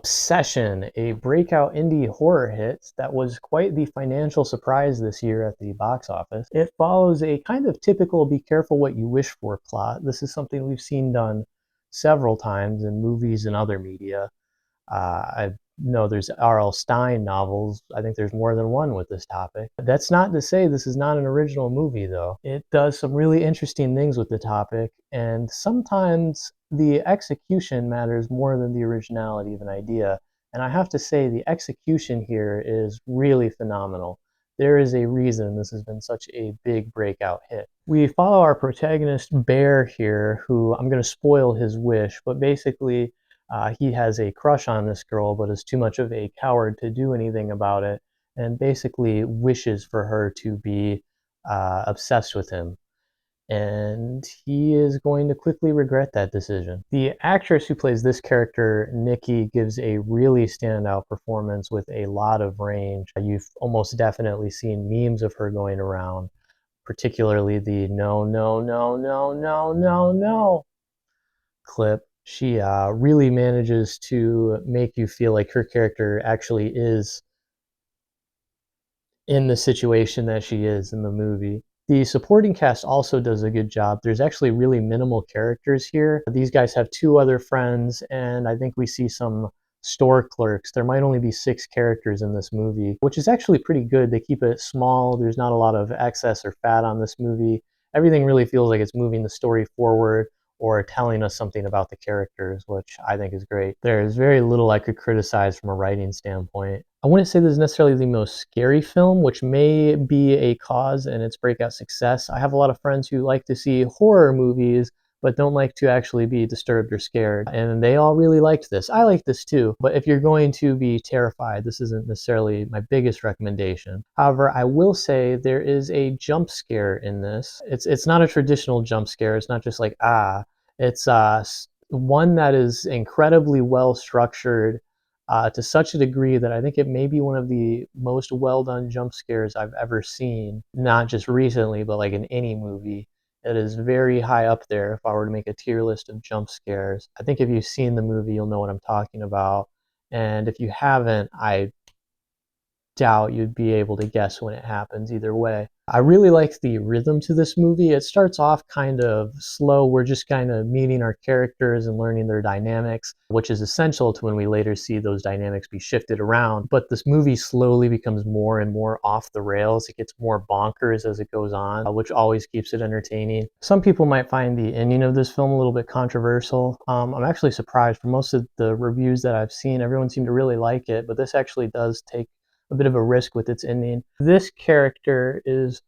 Obsession, a breakout indie horror hit that was quite the financial surprise this year at the box office. It follows a kind of typical be careful what you wish for plot. This is something we've seen done several times in movies and other media. I know there's R.L. Stine novels. I think there's more than one with this topic. That's not to say this is not an original movie, though. It does some really interesting things with the topic, and sometimes the execution matters more than the originality of an idea. And I have to say, the execution here is really phenomenal. There is a reason this has been such a big breakout hit. We follow our protagonist, Bear, here, who I'm going to spoil his wish, but basically, he has a crush on this girl, but is too much of a coward to do anything about it, and basically wishes for her to be obsessed with him. And he is going to quickly regret that decision. The actress who plays this character, Nikki, gives a really standout performance with a lot of range. You've almost definitely seen memes of her going around, particularly the no, no, no, no, no, no, no clip. She really manages to make you feel like her character actually is in the situation that she is in the movie. The supporting cast also does a good job. There's actually really minimal characters here. These guys have two other friends, and I think we see some store clerks. There might only be 6 characters in this movie, which is actually pretty good. They keep it small. There's not a lot of excess or fat on this movie. Everything really feels like it's moving the story forward or telling us something about the characters, which I think is great. There's very little I could criticize from a writing standpoint. I wouldn't say this is necessarily the most scary film, which may be a cause in its breakout success. I have a lot of friends who like to see horror movies, but don't like to actually be disturbed or scared. And they all really liked this. I like this too. But if you're going to be terrified, this isn't necessarily my biggest recommendation. However, I will say there is a jump scare in this. It's not a traditional jump scare. It's not just like, ah. It's one that is incredibly well structured to such a degree that I think it may be one of the most well done jump scares I've ever seen, not just recently, but like in any movie. It is very high up there if I were to make a tier list of jump scares. I think if you've seen the movie, you'll know what I'm talking about. And if you haven't, I doubt you'd be able to guess when it happens either way. I really like the rhythm to this movie. It starts off kind of slow. We're just kind of meeting our characters and learning their dynamics, which is essential to when we later see those dynamics be shifted around. But this movie slowly becomes more and more off the rails. It gets more bonkers as it goes on, which always keeps it entertaining. Some people might find the ending of this film a little bit controversial. I'm actually surprised. For most of the reviews that I've seen, everyone seemed to really like it, but this actually does take a bit of a risk with its ending. This character is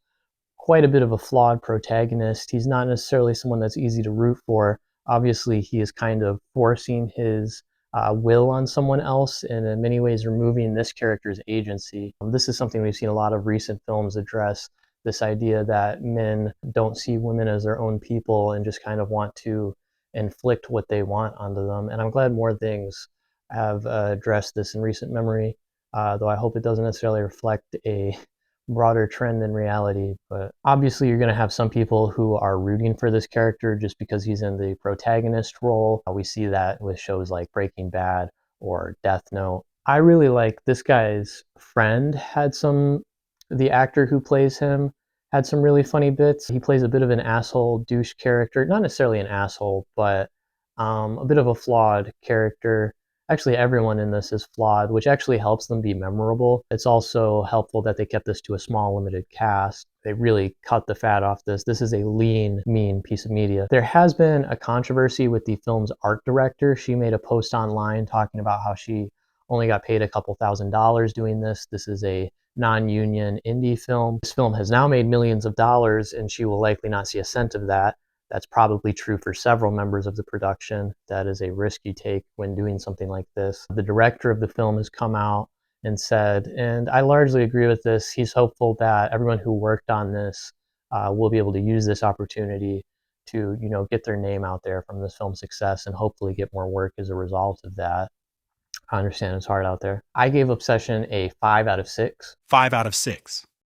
quite a bit of a flawed protagonist. He's not necessarily someone that's easy to root for. Obviously, he is kind of forcing his will on someone else and in many ways removing this character's agency. This is something we've seen a lot of recent films address, this idea that men don't see women as their own people and just kind of want to inflict what they want onto them. And I'm glad more things have addressed this in recent memory, though I hope it doesn't necessarily reflect a broader trend in reality. But obviously, you're going to have some people who are rooting for this character just because he's in the protagonist role. We see that with shows like Breaking Bad or Death Note. I really like this guy's friend had some, the actor who plays him had some really funny bits. He plays a bit of an asshole douche character, not necessarily an asshole, but a bit of a flawed character. Actually, everyone in this is flawed, which actually helps them be memorable. It's also helpful that they kept this to a small, limited cast. They really cut the fat off this. This is a lean, mean piece of media. There has been a controversy with the film's art director. She made a post online talking about how she only got paid a couple $1,000s doing this. This is a non-union indie film. This film has now made millions of dollars, and she will likely not see a cent of that. That's probably true for several members of the production. That is a risk you take when doing something like this. The director of the film has come out and said, and I largely agree with this, he's hopeful that everyone who worked on this will be able to use this opportunity to, get their name out there from this film's success and hopefully get more work as a result of that. I understand it's hard out there. I gave Obsession a 5 out of 6. 5 out of 6.